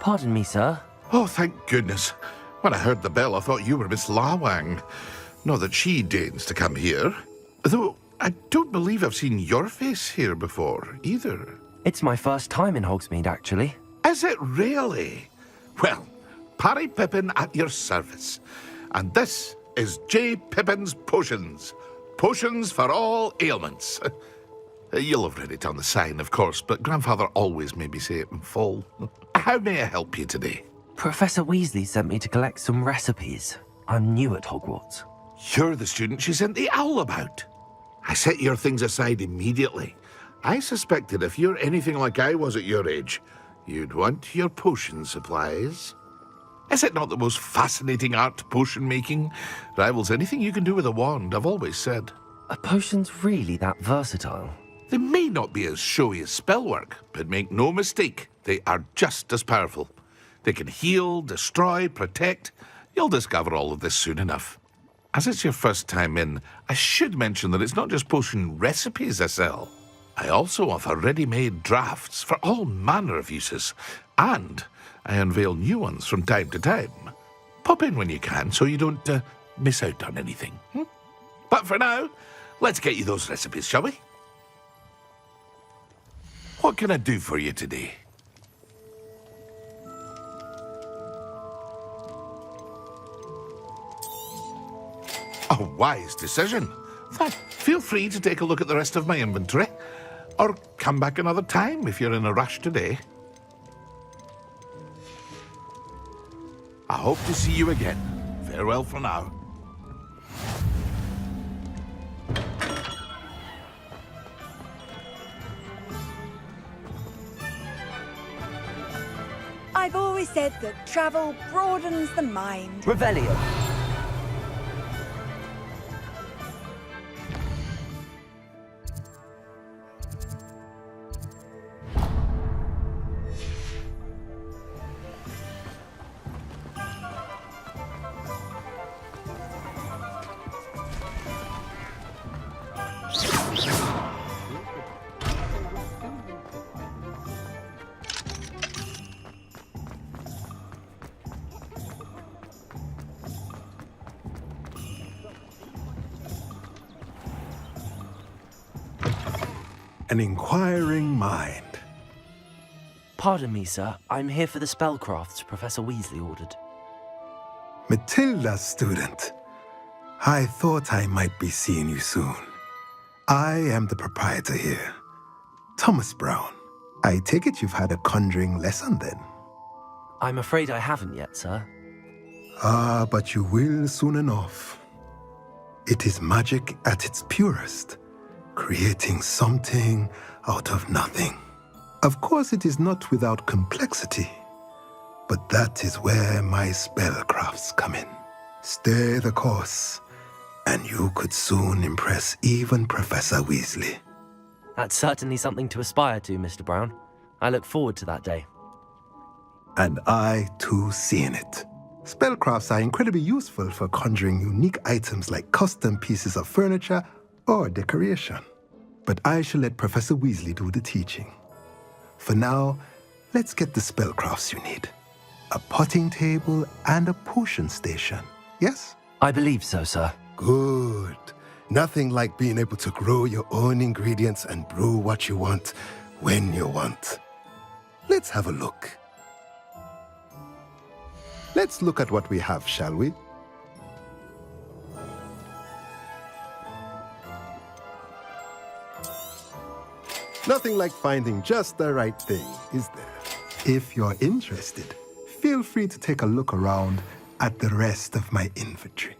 Pardon me, sir. Oh, thank goodness. When I heard the bell, I thought you were Miss Lawang. Not that she deigns to come here. Though, I don't believe I've seen your face here before, either. It's my first time in Hogsmeade, actually. Is it really? Well, Parry Pippin at your service. And this is J. Pippin's Potions. Potions for all ailments. You'll have read it on the sign, of course, but Grandfather always made me say it in full. How may I help you today? Professor Weasley sent me to collect some recipes. I'm new at Hogwarts. You're the student she sent the owl about. I set your things aside immediately. I suspected if you're anything like I was at your age, you'd want your potion supplies. Is it not the most fascinating art, potion making? Rivals anything you can do with a wand, I've always said. Are potions really that versatile? They may not be as showy as spellwork, but make no mistake, they are just as powerful. They can heal, destroy, protect. You'll discover all of this soon enough. As it's your first time in, I should mention that it's not just potion recipes I sell. I also offer ready-made drafts for all manner of uses, and I unveil new ones from time to time. Pop in when you can so you don't miss out on anything. But for now, let's get you those recipes, shall we? What can I do for you today? A wise decision. Feel free to take a look at the rest of my inventory, or come back another time if you're in a rush today. I hope to see you again. Farewell for now. I've always said that travel broadens the mind. Revelio. An inquiring mind. Pardon me, sir. I'm here for the spellcrafts Professor Weasley ordered. Matilda's student. I thought I might be seeing you soon. I am the proprietor here, Thomas Brown. I take it you've had a conjuring lesson then? I'm afraid I haven't yet, sir. Ah, but you will soon enough. It is magic at its purest, creating something out of nothing. Of course, it is not without complexity, but that is where my spellcrafts come in. Stay the course, and you could soon impress even Professor Weasley. That's certainly something to aspire to, Mr. Brown. I look forward to that day. And I, too, seeing it. Spellcrafts are incredibly useful for conjuring unique items like custom pieces of furniture or decoration. But I shall let Professor Weasley do the teaching. For now, let's get the spellcrafts you need. A potting table and a potion station, yes? I believe so, sir. Good. Nothing like being able to grow your own ingredients and brew what you want when you want. Let's have a look. Let's look at what we have, shall we? Nothing like finding just the right thing, is there? If you're interested, feel free to take a look around at the rest of my inventory.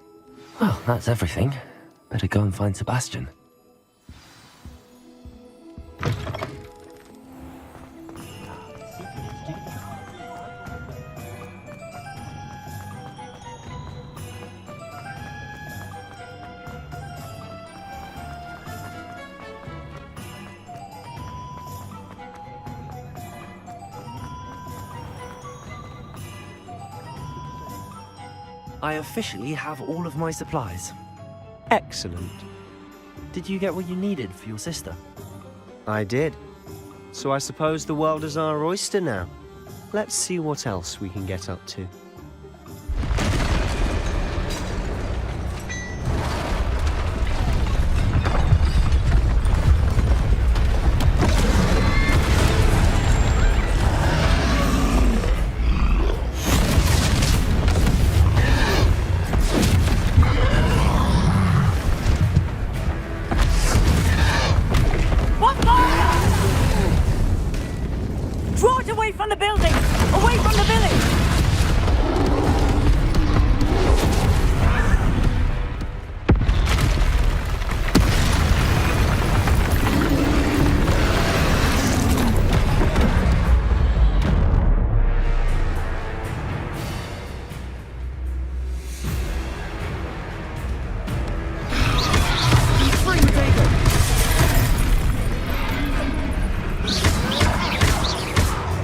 Well, that's everything. Better go and find Sebastian. I officially have all of my supplies. Excellent. Did you get what you needed for your sister? I did. So I suppose the world is our oyster now. Let's see what else we can get up to. What fire? Draw it away from the building! Away from the village!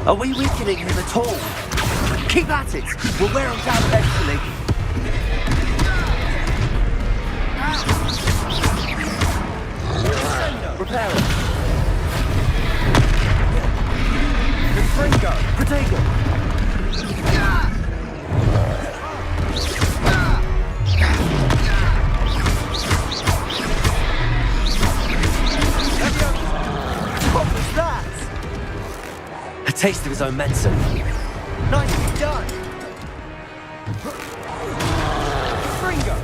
Are we weakening him at all? Keep at it! We'll wear him down eventually. Repair it. Confringo! Protego! What was that? A taste of his own medicine. Nicely done! Fringo!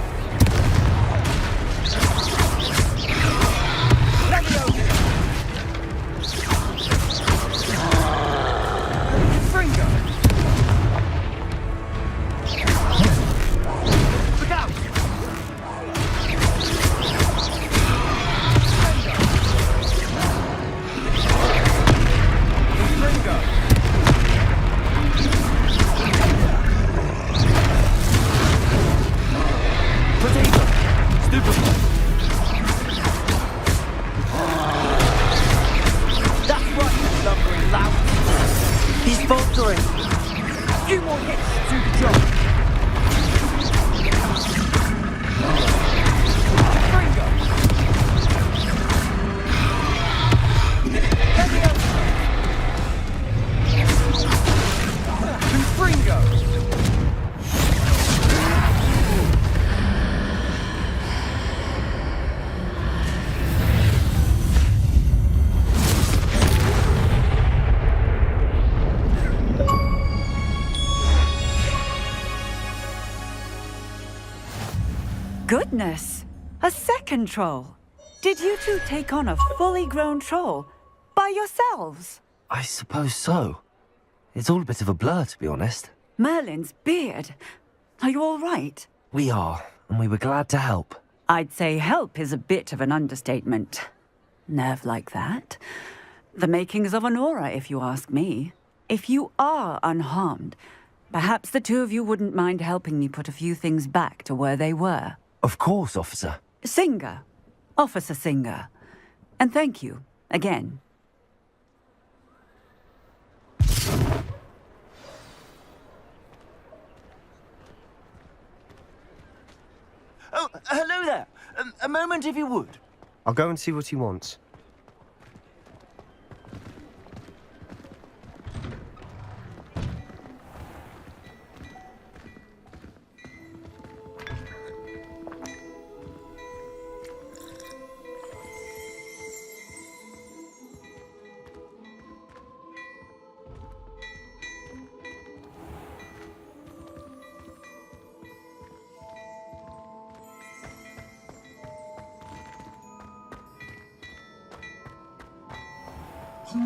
Leviosa! Fringo! Look out! Fringo! Potato! Stupefy! That's right, you lumbering lout! He's faltering! A few more hits to the job! Fringo! Leviosa! Fringo! Goodness! A second troll! Did you two take on a fully grown troll? By yourselves? I suppose so. It's all a bit of a blur, to be honest. Merlin's beard. Are you all right? We are, and we were glad to help. I'd say help is a bit of an understatement. Nerve like that. The makings of an aura, if you ask me. If you are unharmed, perhaps the two of you wouldn't mind helping me put a few things back to where they were. Of course, officer. Singer. Officer Singer. And thank you, again. Oh, hello there. A moment, if you would. I'll go and see what he wants.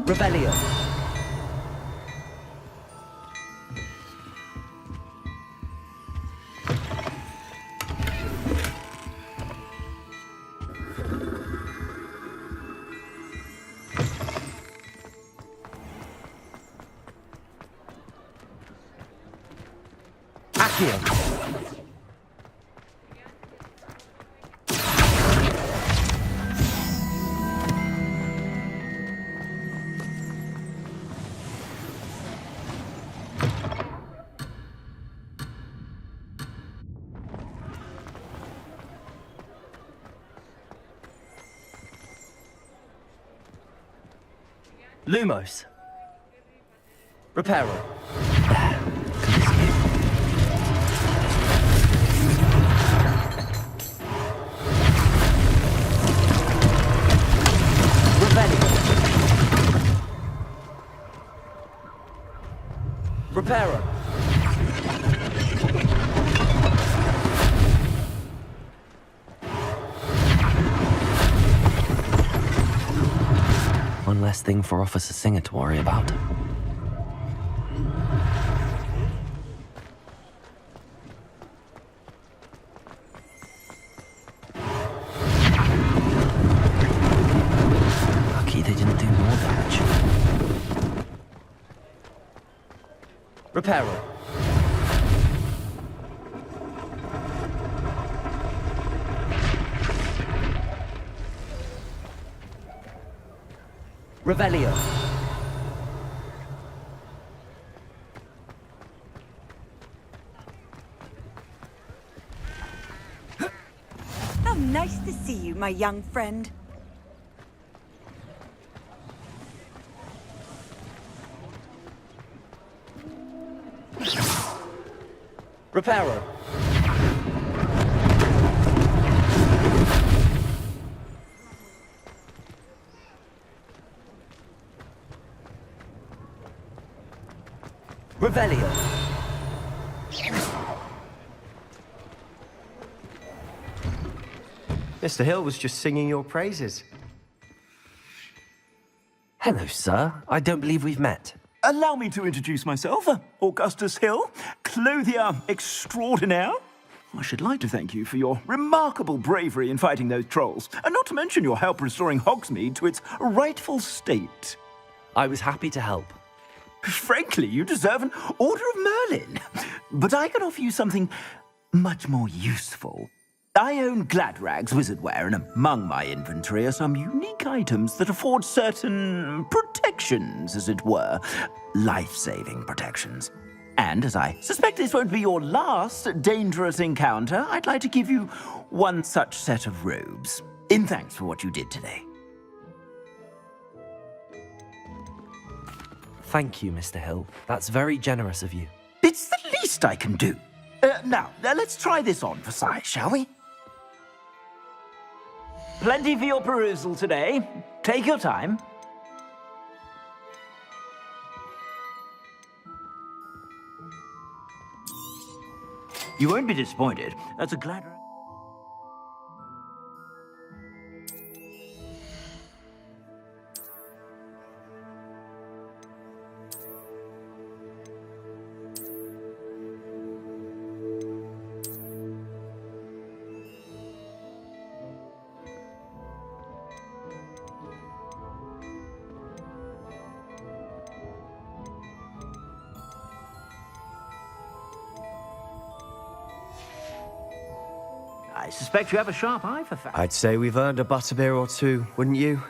Rebellion. Accio. Lumos. Reparo. Reparo. One less thing for Officer Singer to worry about. Lucky they didn't do more damage. Reparo. Revelio. How nice to see you, my young friend. Reparo. Revelio. Mr. Hill was just singing your praises. Hello, sir. I don't believe we've met. Allow me to introduce myself, Augustus Hill, clothier extraordinaire. I should like to thank you for your remarkable bravery in fighting those trolls, and not to mention your help restoring Hogsmeade to its rightful state. I was happy to help. Frankly, you deserve an Order of Merlin. But I can offer you something much more useful. I own Gladrag's wizardware, and among my inventory are some unique items that afford certain protections, as it were. Life-saving protections. And as I suspect this won't be your last dangerous encounter, I'd like to give you one such set of robes, in thanks for what you did today. Thank you, Mr. Hill. That's very generous of you. It's the least I can do. Now, let's try this on for size, shall we? Plenty for your perusal today. Take your time. You won't be disappointed. That's a glad... I suspect you have a sharp eye for facts. I'd say we've earned a butterbeer or two, wouldn't you?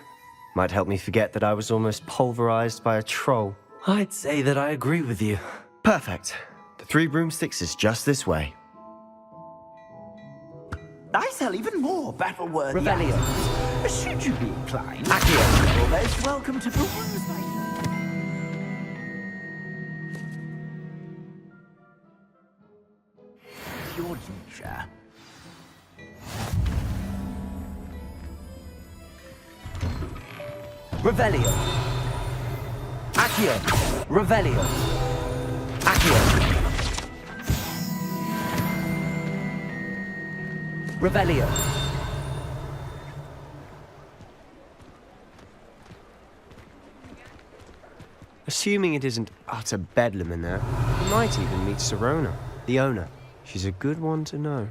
Might help me forget that I was almost pulverized by a troll. I'd say that I agree with you. Perfect. The Three Broomsticks is just this way. I sell even more battle-worthy Revelio. items. Should you be inclined, you're most welcome to peruse my... Your leisure. Revelio. Accio. Revelio. Accio. Revelio. Assuming it isn't utter bedlam in there, you might even meet Serona, the owner. She's a good one to know.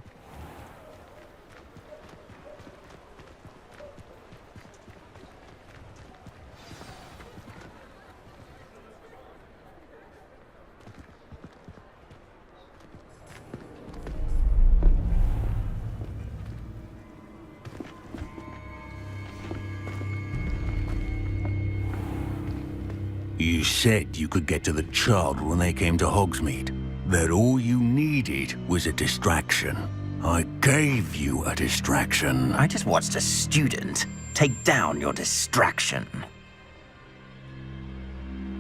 You said you could get to the child when they came to Hogsmeade. That all you needed was a distraction. I gave you a distraction. I just watched a student take down your distraction.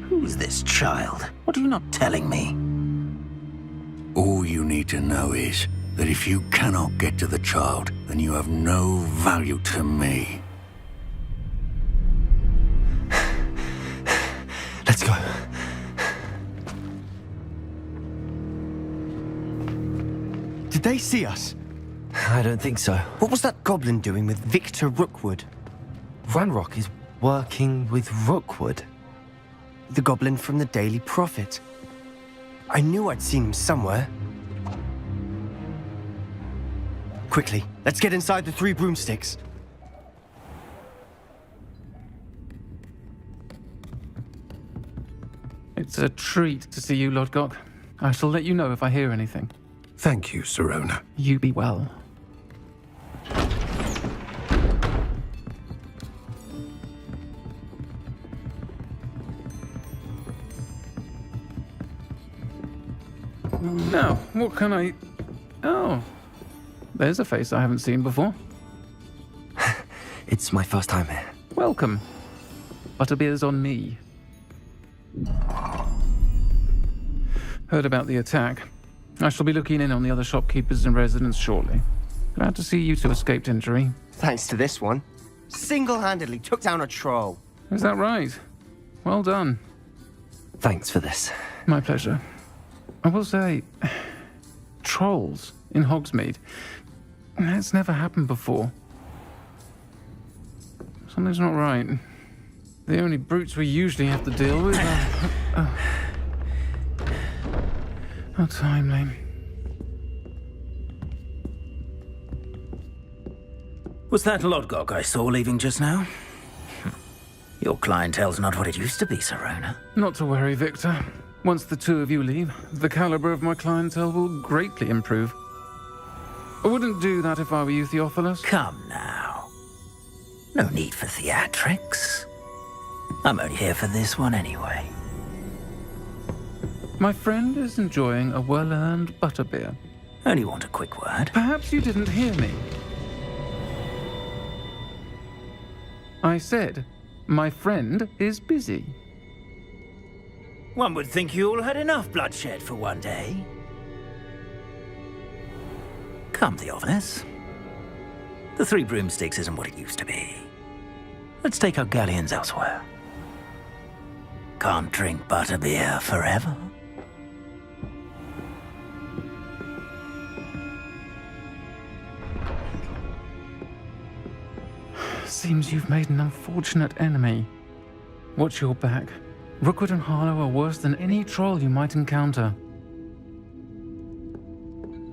Who's this child? What are you not telling me? All you need to know is that if you cannot get to the child, then you have no value to me. Let's go. Did they see us? I don't think so. What was that goblin doing with Victor Rookwood? Ranrock is working with Rookwood. The goblin from the Daily Prophet. I knew I'd seen him somewhere. Quickly, let's get inside the 3 broomsticks. It's a treat to see you, Lodgok. I shall let you know if I hear anything. Thank you, Sirona. You be well. Now, what can I... Oh, there's a face I haven't seen before. It's my first time here. Welcome. Butterbeer's on me. Heard about the attack. I shall be looking in on the other shopkeepers and residents shortly. Glad to see you two escaped injury. Thanks to this one. Single-handedly took down a troll. Is that right? Well done. Thanks for this. My pleasure. I will say, trolls in Hogsmeade. That's never happened before. Something's not right. The only brutes we usually have to deal with are... How timely. Was that Lodgok I saw leaving just now? Your clientele's not what it used to be, Sirona. Not to worry, Victor. Once the two of you leave, the caliber of my clientele will greatly improve. I wouldn't do that if I were you, Theophilus. Come now. No need for theatrics. I'm only here for this one anyway. My friend is enjoying a well-earned butterbeer. Only want a quick word. Perhaps you didn't hear me. I said, my friend is busy. One would think you all had enough bloodshed for one day. Come, Theophilus. The 3 broomsticks isn't what it used to be. Let's take our galleons elsewhere. Can't drink butterbeer forever. Seems you've made an unfortunate enemy. Watch your back. Rookwood and Harlow are worse than any troll you might encounter.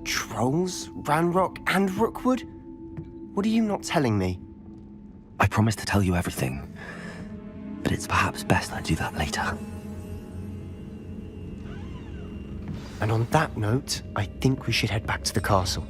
Trolls? Ranrock and Rookwood? What are you not telling me? I promised to tell you everything, but it's perhaps best I do that later. And on that note, I think we should head back to the castle.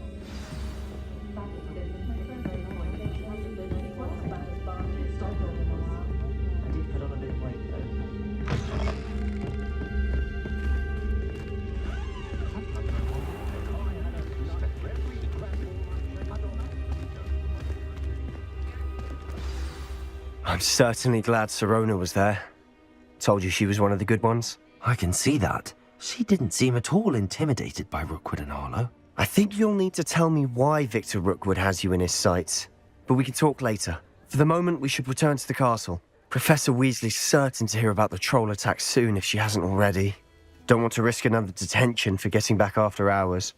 I'm certainly glad Sirona was there. Told you she was one of the good ones. I can see that. She didn't seem at all intimidated by Rookwood and Harlow. I think you'll need to tell me why Victor Rookwood has you in his sights. But we can talk later. For the moment, we should return to the castle. Professor Weasley's certain to hear about the troll attack soon if she hasn't already. Don't want to risk another detention for getting back after hours.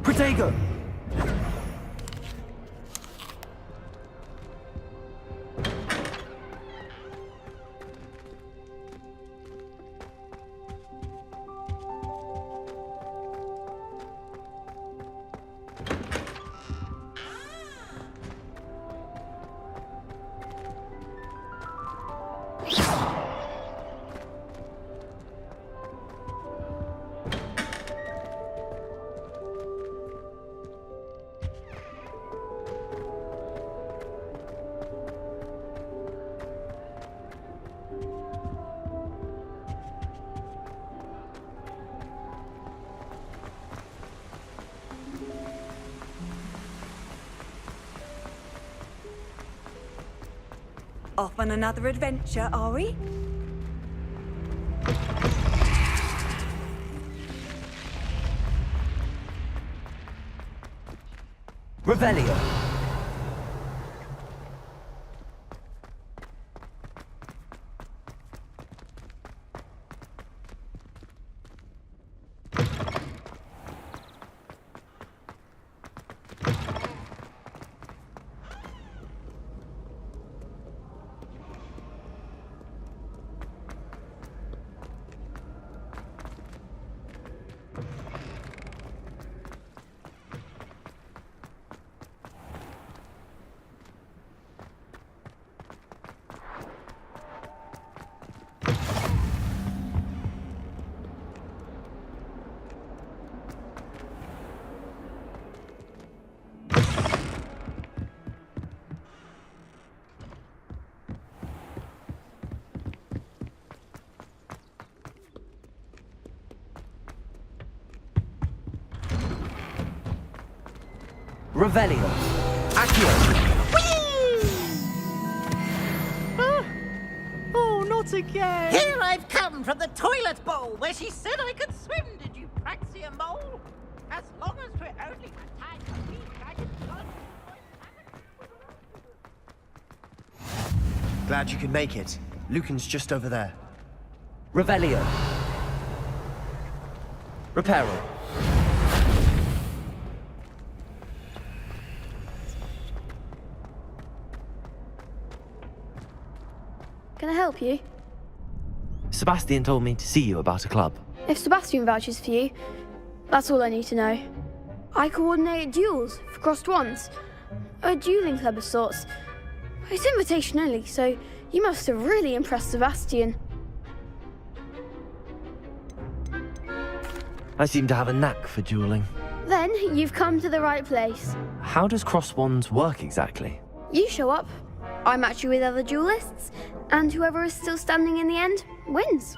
Protego! Off on another adventure, are we? Revelio. Revelio. Accio. Oh, not again! Here I've come from the toilet bowl where she said I could swim, did you praxia mole? As long as we're only for time a week, I can Glad you could make it. Lucan's just over there. Revelio. Reparo. Can I help you? Sebastian told me to see you about a club. If Sebastian vouches for you, that's all I need to know. I coordinate duels for crossed wands. A dueling club of sorts. It's invitation only, so you must have really impressed Sebastian. I seem to have a knack for dueling. Then you've come to the right place. How does cross wands work exactly? You show up, I match you with other duelists, and whoever is still standing in the end wins.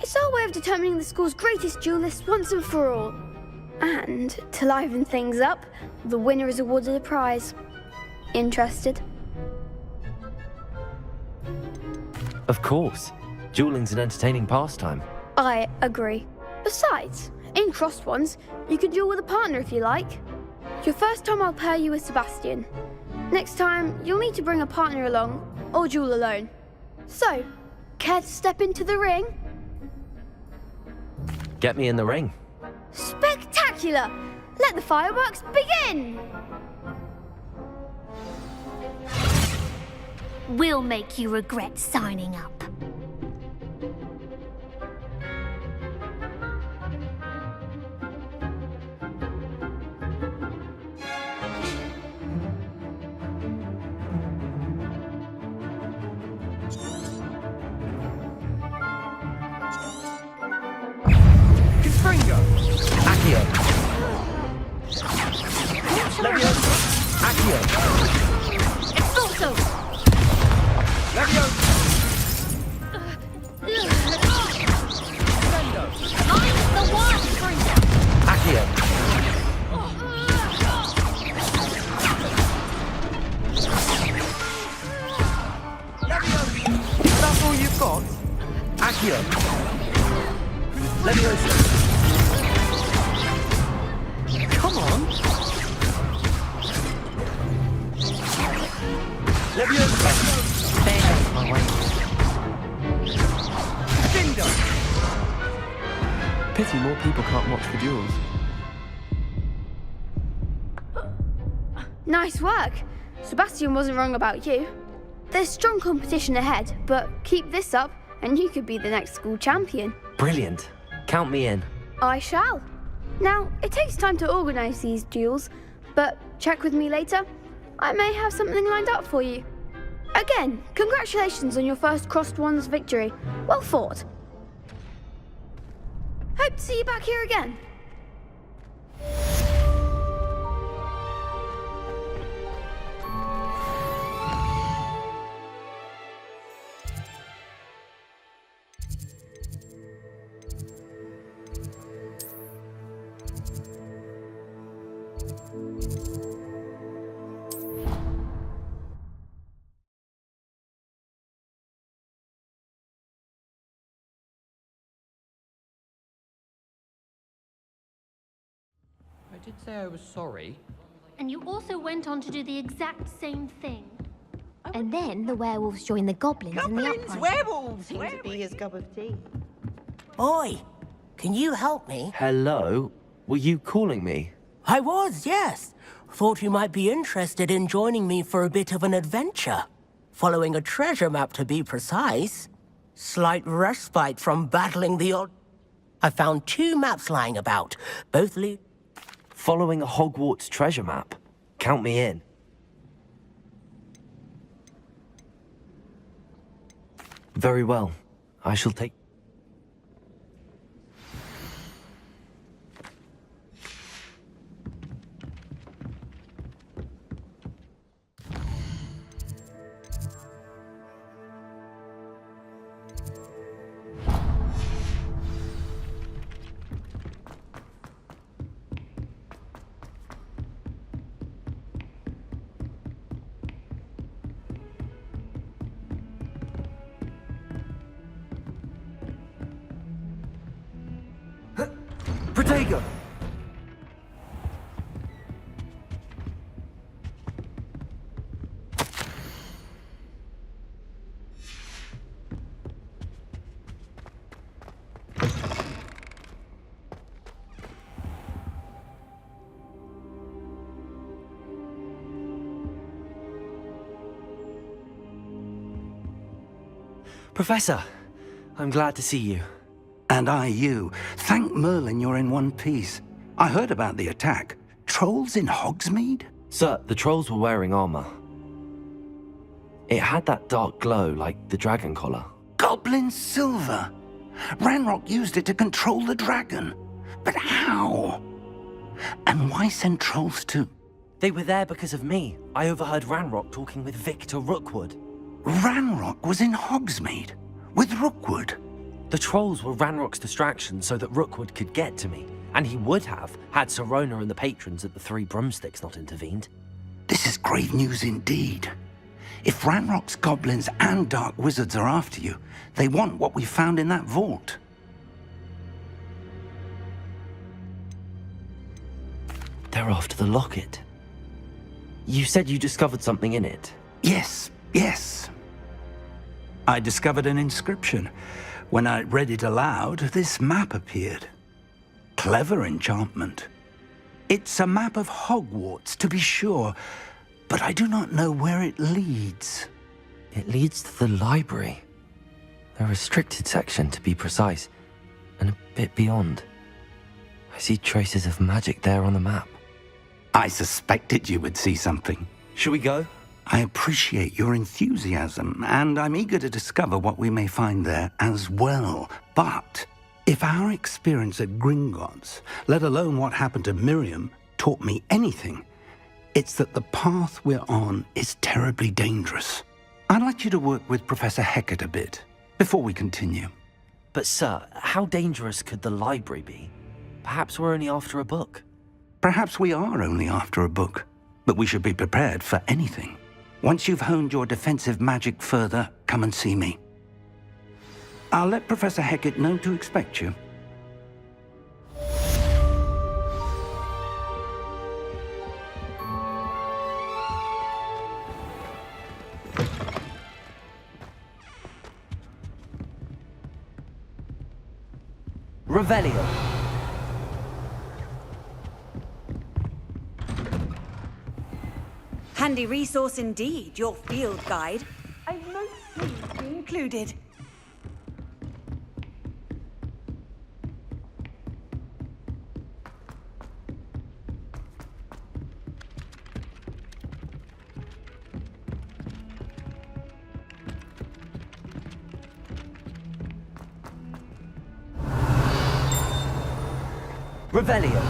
It's our way of determining the school's greatest duelist once and for all. And to liven things up, the winner is awarded a prize. Interested? Of course. Dueling's an entertaining pastime. I agree. Besides, in crossed ones, you can duel with a partner if you like. Your first time I'll pair you with Sebastian. Next time, you'll need to bring a partner along, or duel alone. So, care to step into the ring? Get me in the ring. Spectacular! Let the fireworks begin! We'll make you regret signing up. Confringo. Accio. Leviosa. Accio. Expulso! Leviosa. forgot. Accio. Leviosa. Come on. Leviosa. Stay out of my way. Bingo. Pity more people can't watch the duels. Nice work. Sebastian wasn't wrong about you. There's strong competition ahead, but keep this up and you could be the next school champion. Brilliant. Count me in. I shall. Now, it takes time to organise these duels, but check with me later. I may have something lined up for you. Again, congratulations on your first Crossed Wands victory. Well fought. Hope to see you back here again. I did say I was sorry. And you also went on to do the exact same thing. And then the werewolves joined the goblins in the Goblins, uprising. werewolves seem to be his cup of tea. Oi, can you help me? Hello? Were you calling me? I was, yes. Thought you might be interested in joining me for a bit of an adventure. Following a treasure map, to be precise. Slight respite from battling the odd... I found 2 maps lying about. Both lead... Following a Hogwarts treasure map. Count me in. Very well. I shall take... Protego! Professor, I'm glad to see you. And I you. Thank Merlin you're in one piece. I heard about the attack. Trolls in Hogsmeade? Sir, the trolls were wearing armor. It had that dark glow like the dragon collar. Goblin silver. Ranrock used it to control the dragon. But how? And why send trolls to... They were there because of me. I overheard Ranrock talking with Victor Rookwood. Ranrock was in Hogsmeade? With Rookwood? The trolls were Ranrock's distraction so that Rookwood could get to me. And he would have, had Sirona and the patrons at the Three Broomsticks not intervened. This is grave news indeed. If Ranrock's goblins and dark wizards are after you, they want what we found in that vault. They're after the locket. You said you discovered something in it. Yes, yes. I discovered an inscription. When I read it aloud, this map appeared. Clever enchantment. It's a map of Hogwarts, to be sure, but I do not know where it leads. It leads to the library. A restricted section, to be precise, and a bit beyond. I see traces of magic there on the map. I suspected you would see something. Shall we go? I appreciate your enthusiasm, and I'm eager to discover what we may find there as well. But if our experience at Gringotts, let alone what happened to Miriam, taught me anything, it's that the path we're on is terribly dangerous. I'd like you to work with Professor Hecat a bit before we continue. But sir, how dangerous could the library be? Perhaps we're only after a book. Perhaps we are only after a book, but we should be prepared for anything. Once you've honed your defensive magic further, come and see me. I'll let Professor Hecat know to expect you. Revelio. Handy resource indeed, your field guide. I've most pleased to be included. Revelio.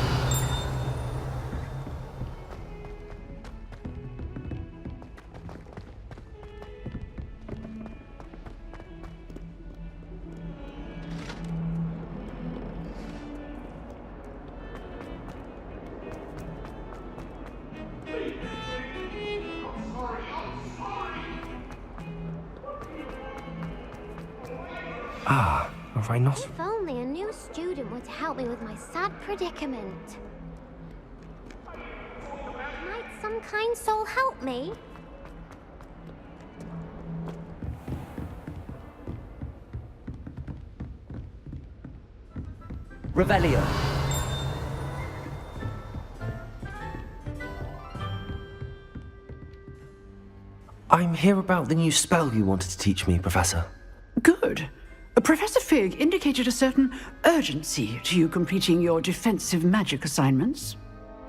Ah, a rhinoceros. If only a new student were to help me with my sad predicament. Might some kind soul help me? Revelio. I'm here about the new spell you wanted to teach me, Professor. Good. Professor Fig indicated a certain urgency to you completing your defensive magic assignments.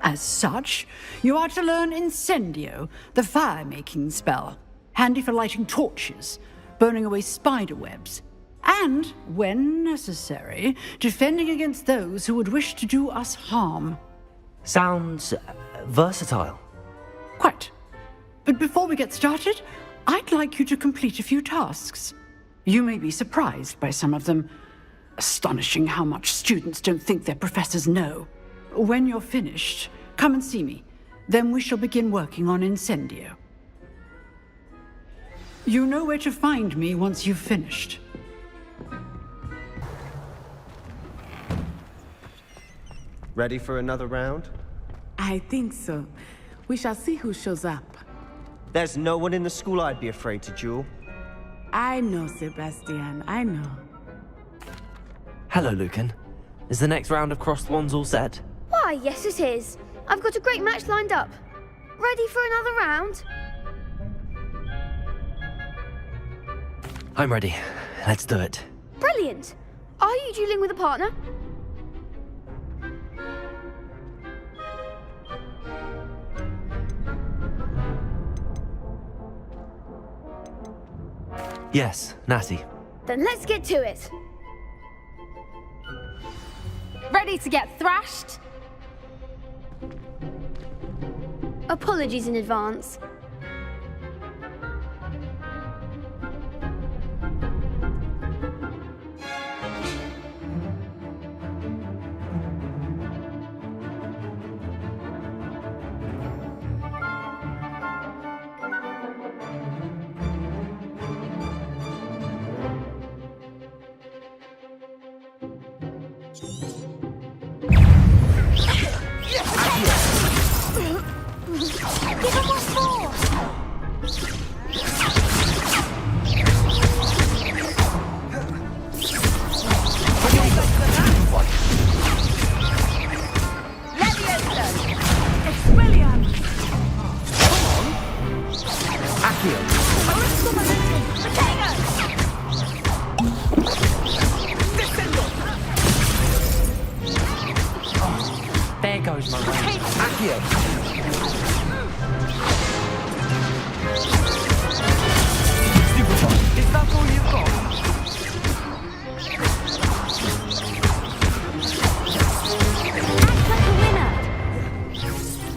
As such, you are to learn Incendio, the fire-making spell, handy for lighting torches, burning away spider webs, and, when necessary, defending against those who would wish to do us harm. Sounds versatile. Quite. But before we get started, I'd like you to complete a few tasks. You may be surprised by some of them. Astonishing how much students don't think their professors know. When you're finished, come and see me. Then we shall begin working on Incendio. You know where to find me once you've finished. Ready for another round? I think so. We shall see who shows up. There's no one in the school I'd be afraid to duel. I know, Sebastian, I know. Hello, Lucan. Is the next round of crossed wands all set? Why, yes it is. I've got a great match lined up. Ready for another round? I'm ready. Let's do it. Brilliant. Are you dueling with a partner? Yes, Natty. Then let's get to it. Ready to get thrashed? Apologies in advance. Give him what for! There goes my way. Accio! Is that all you've got? Act like a winner!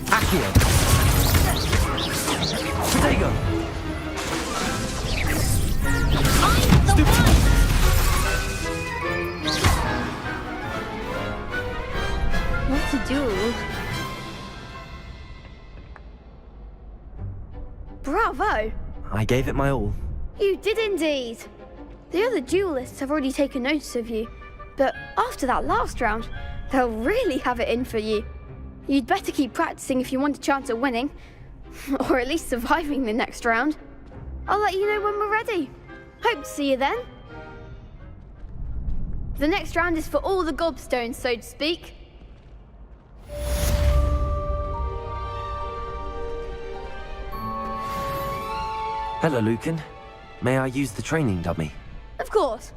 Accio! Protego! I'm the one! What to do? Bravo! I gave it my all. You did indeed. The other duelists have already taken notice of you, but after that last round, they'll really have it in for you. You'd better keep practicing if you want a chance at winning, or at least surviving the next round. I'll let you know when we're ready. Hope to see you then. The next round is for all the gobstones, so to speak. Hello, Lucan. May I use the training dummy? Of course.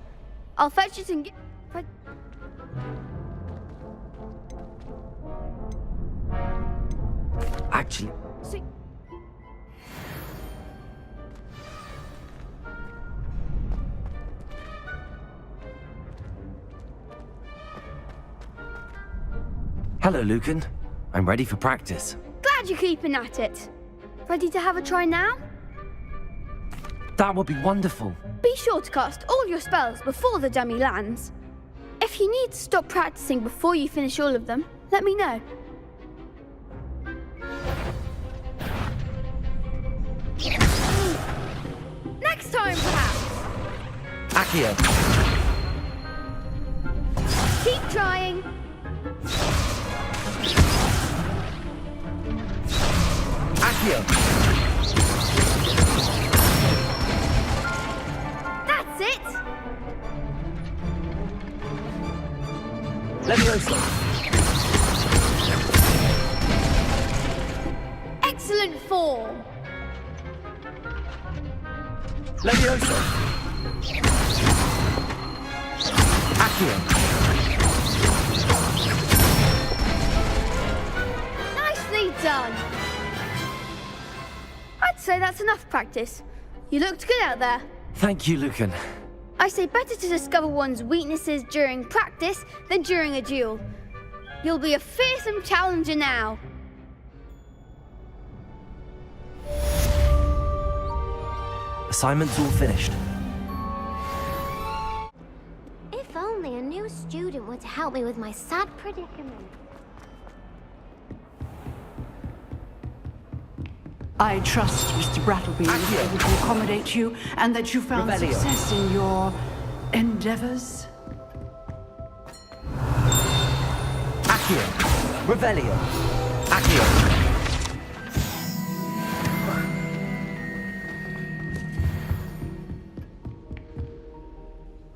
I'll fetch it and get... Actually, See... hello, Lucan. I'm ready for practice. Glad you're keeping at it. Ready to have a try now? That would be wonderful. Be sure to cast all your spells before the dummy lands. If you need to stop practicing before you finish all of them, let me know. Next time, perhaps. Accio. Keep trying. Accio. That's it. Leviosa. Excellent form. Leviosa. Accio. Nicely done. I'd say that's enough practice. You looked good out there. Thank you, Lucan. I say better to discover one's weaknesses during practice than during a duel. You'll be a fearsome challenger now. Assignment's all finished. If only a new student were to help me with my sad predicament. I trust Mr. Brattleby is able to accommodate you and that you found Revelio. success in your endeavors. Accio. Revelio. Accio.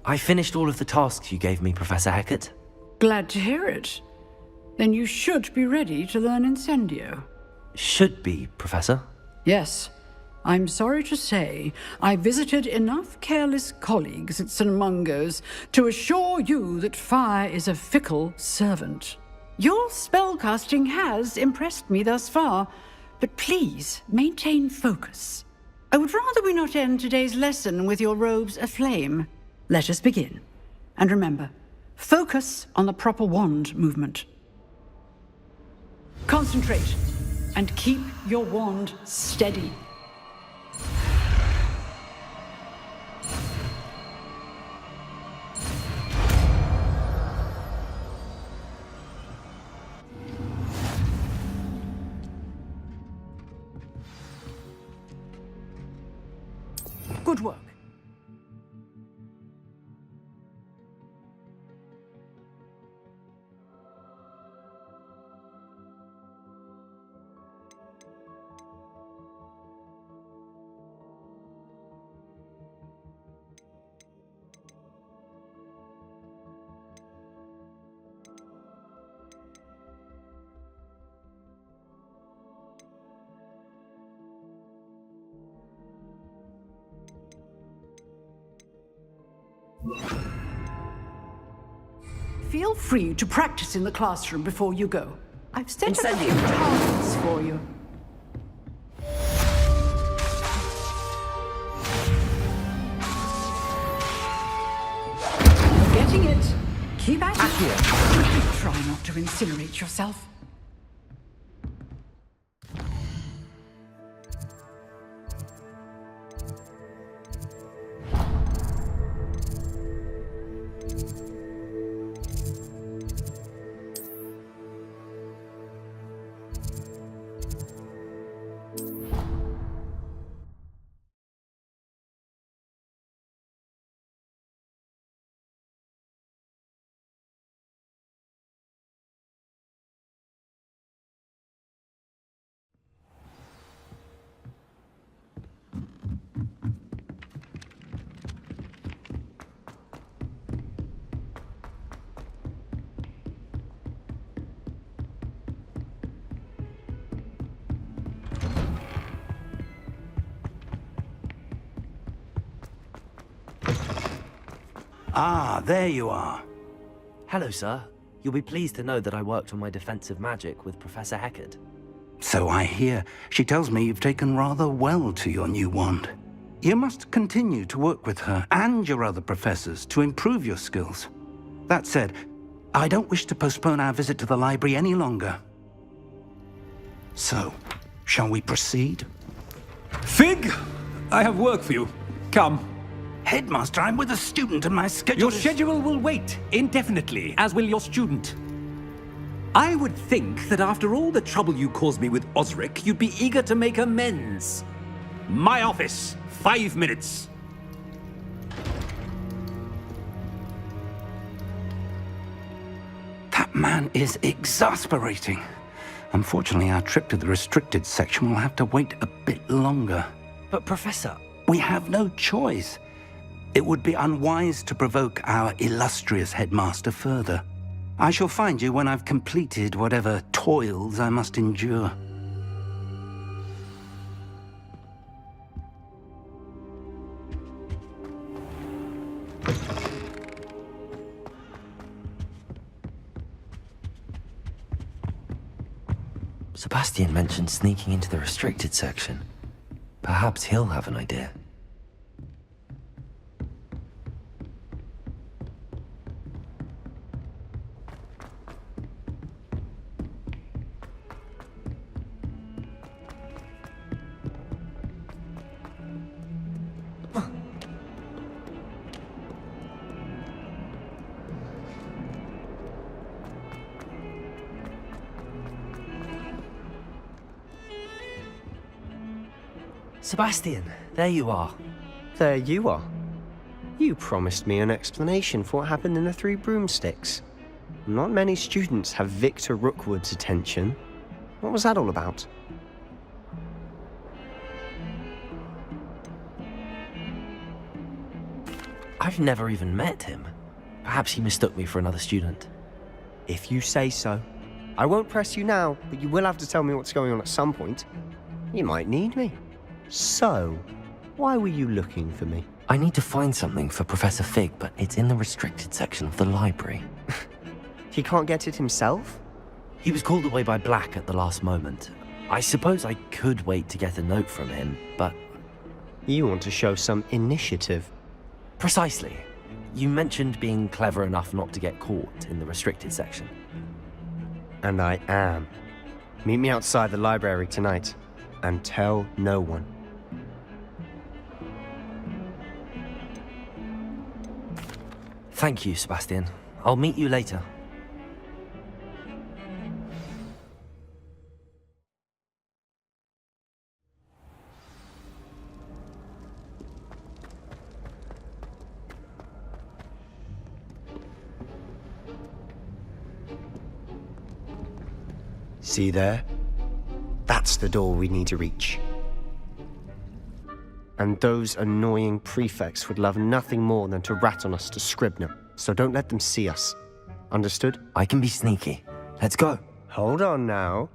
I finished all of the tasks you gave me, Professor Hecat. Glad to hear it. Then you should be ready to learn Incendio. Should be, Professor. Yes. I'm sorry to say, I visited enough careless colleagues at St. Mungo's to assure you that fire is a fickle servant. Your spellcasting has impressed me thus far, but please maintain focus. I would rather we not end today's lesson with your robes aflame. Let us begin. And remember, focus on the proper wand movement. Concentrate, and keep your wand steady. Good work. Feel free to practice in the classroom before you go. I've set up a few targets for you. You're getting it. Keep at it. Try not to incinerate yourself. Ah, there you are. Hello, sir. You'll be pleased to know that I worked on my defensive magic with Professor Heckard. So I hear. She tells me you've taken rather well to your new wand. You must continue to work with her and your other professors to improve your skills. That said, I don't wish to postpone our visit to the library any longer. So, shall we proceed? Fig! I have work for you. Come. Headmaster, I'm with a student and my schedule Your schedule will wait indefinitely, as will your student. I would think that after all the trouble you caused me with Osric, you'd be eager to make amends. My office, 5 minutes. That man is exasperating. Unfortunately, our trip to the restricted section will have to wait a bit longer. But, Professor... We have no choice. It would be unwise to provoke our illustrious headmaster further. I shall find you when I've completed whatever toils I must endure. Sebastian mentioned sneaking into the restricted section. Perhaps he'll have an idea. Sebastian, there you are. There you are. You promised me an explanation for what happened in the Three Broomsticks. Not many students have Victor Rookwood's attention. What was that all about? I've never even met him. Perhaps he mistook me for another student. If you say so. I won't press you now, but you will have to tell me what's going on at some point. You might need me. So, why were you looking for me? I need to find something for Professor Fig, but it's in the restricted section of the library. He can't get it himself? He was called away by Black at the last moment. I suppose I could wait to get a note from him, but... You want to show some initiative. Precisely. You mentioned being clever enough not to get caught in the restricted section. And I am. Meet me outside the library tonight, and tell no one. Thank you, Sebastian. I'll meet you later. See there? That's the door we need to reach. And those annoying prefects would love nothing more than to rat on us to Scribner, so don't let them see us. Understood? I can be sneaky. Let's go. Hold on now.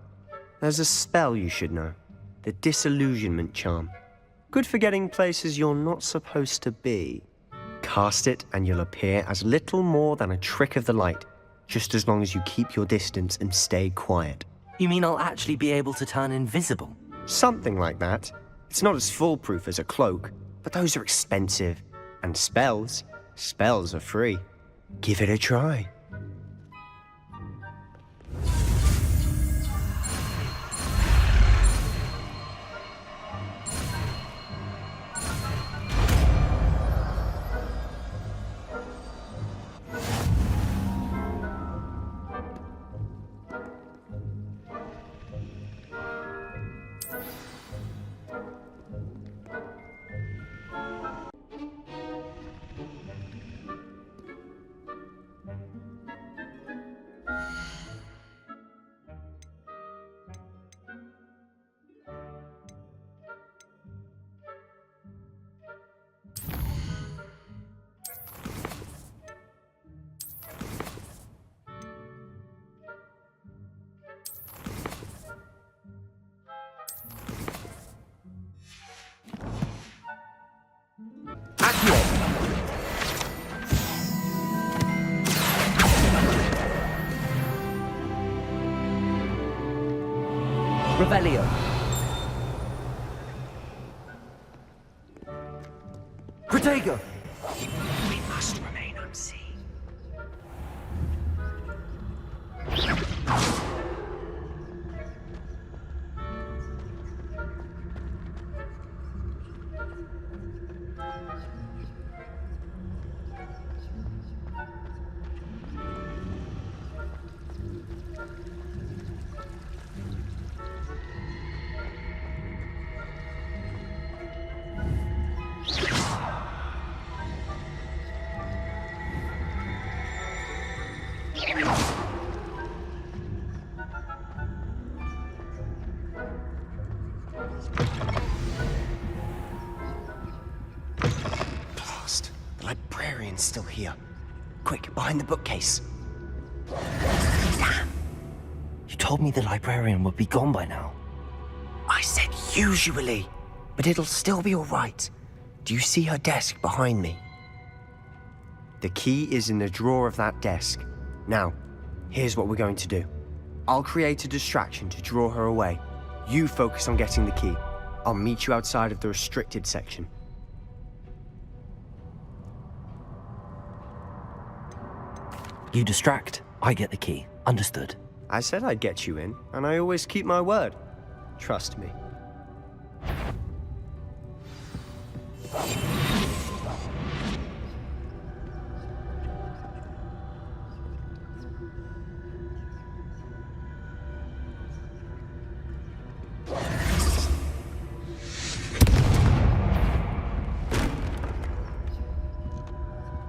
There's a spell you should know. The Disillusionment Charm. Good for getting places you're not supposed to be. Cast it and you'll appear as little more than a trick of the light, just as long as you keep your distance and stay quiet. You mean I'll actually be able to turn invisible? Something like that. It's not as foolproof as a cloak, but those are expensive. And spells are free. Give it a try. Revelio. Protego. We must remain unseen. Blast. The librarian's still here. Quick, behind the bookcase. Damn. You told me the librarian would be gone by now. I said usually, but it'll still be all right. Do you see her desk behind me? The key is in the drawer of that desk. Now, here's what we're going to do. I'll create a distraction to draw her away. You focus on getting the key. I'll meet you outside of the restricted section. You distract, I get the key. Understood. I said I'd get you in, and I always keep my word. Trust me.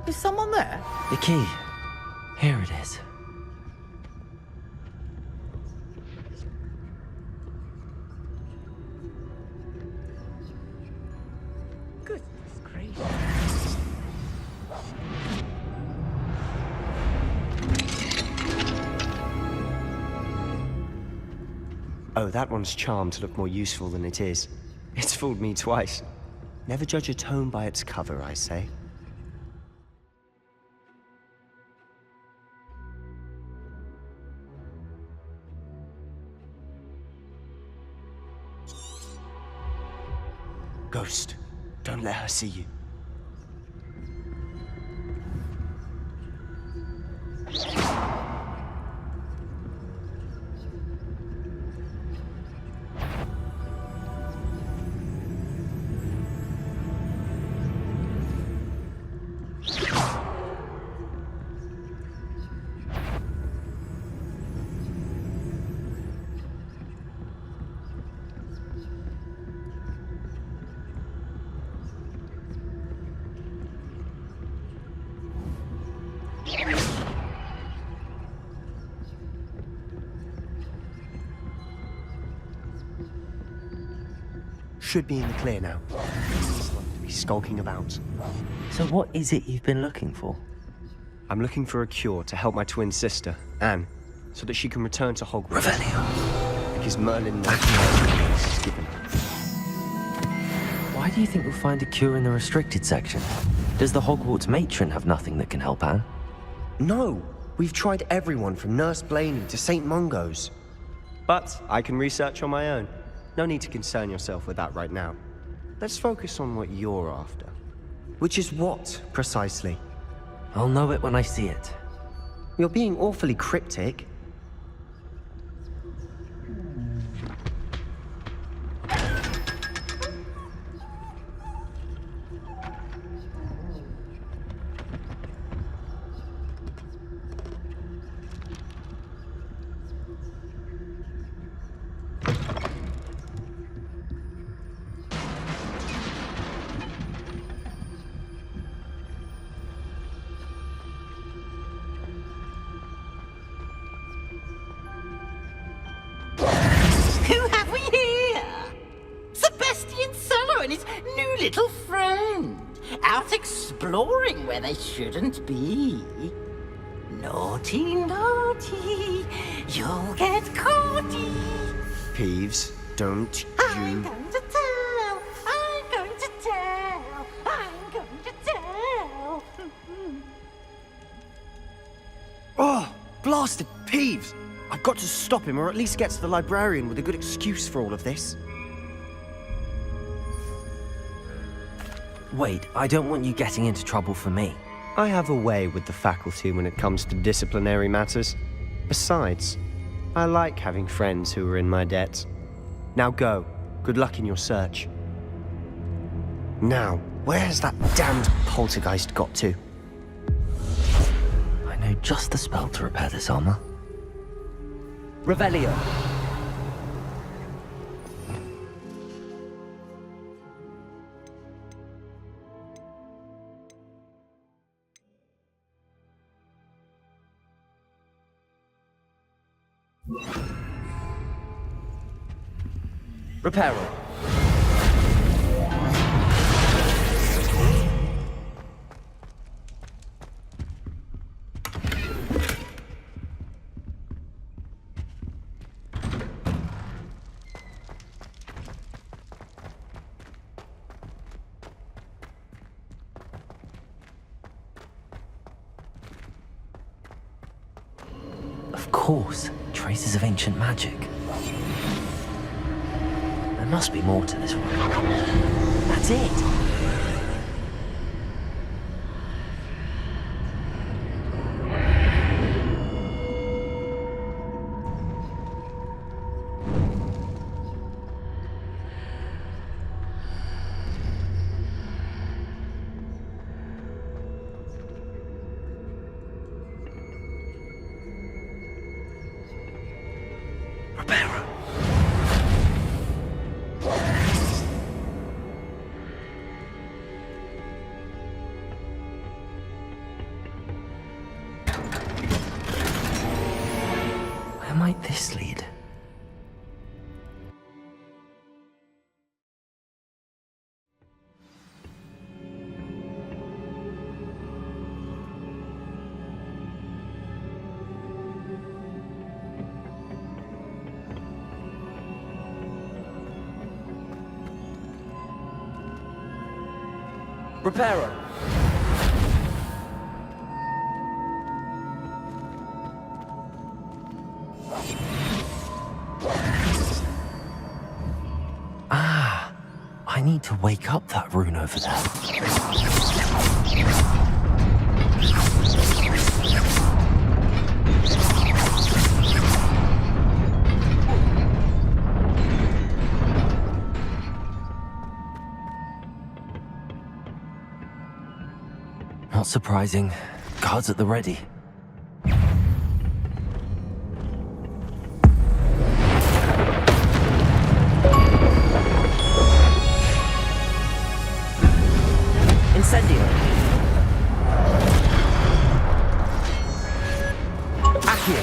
Is someone there? The key. Here it is. Goodness gracious. Oh, that one's charmed to look more useful than it is. It's fooled me twice. Never judge a tome by its cover, I say. Ghost, don't let her see you. Should be in the clear now. He's not to be skulking about. So what is it you've been looking for? I'm looking for a cure to help my twin sister, Anne, so that she can return to Hogwarts. Revelio. Because Merlin knows is given. Why do you think we'll find a cure in the restricted section? Does the Hogwarts matron have nothing that can help Anne? No! We've tried everyone from Nurse Blaney to St. Mungo's. But I can research on my own. No need to concern yourself with that right now. Let's focus on what you're after. Which is what, precisely? I'll know it when I see it. You're being awfully cryptic. Who have we here? Sebastian Cello and his new little friend. Out exploring where they shouldn't be. Naughty, naughty, you'll get caughty. Peeves, don't I'm you... going to tell, I'm going to tell, I'm going to tell. Oh, blasted Peeves! I've got to stop him, or at least get to the librarian with a good excuse for all of this. Wait, I don't want you getting into trouble for me. I have a way with the faculty when it comes to disciplinary matters. Besides, I like having friends who are in my debt. Now go. Good luck in your search. Now, where has that damned poltergeist got to? I know just the spell to repair this armor. Revelio. Reparo. Of course, traces of ancient magic. There must be more to this one. That's it! Where might this lead? Reparo. Ah, I need to wake up that rune over there. Not surprising. Guards at the ready. Incendio. Accio.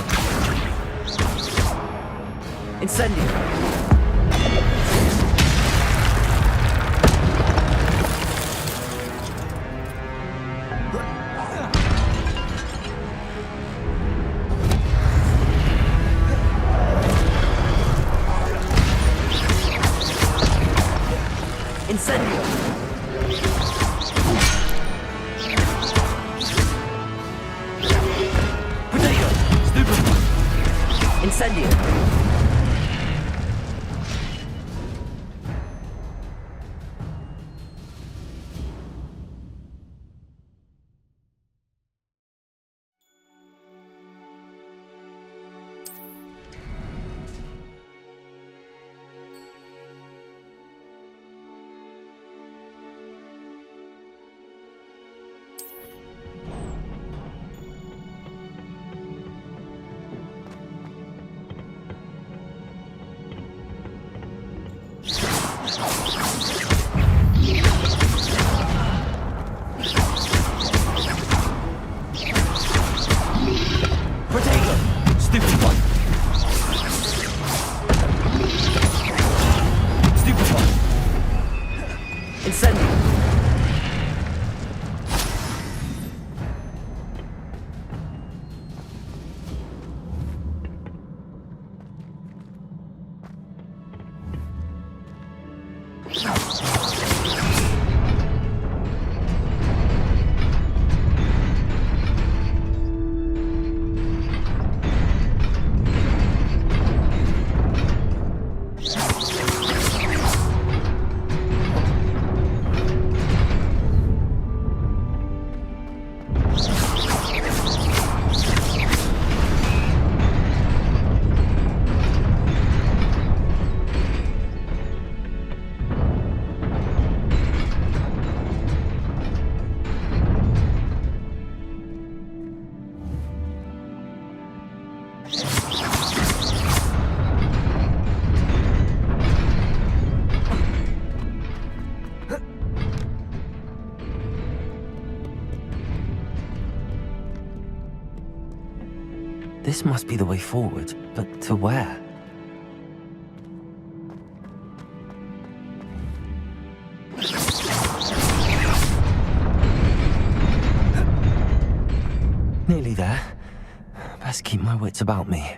Incendio. Incendio. Protego. Stupid. Incendio. Protego. Stupid one. Stupid one. Incendio. This must be the way forward, but to where? Nearly there. Best keep my wits about me.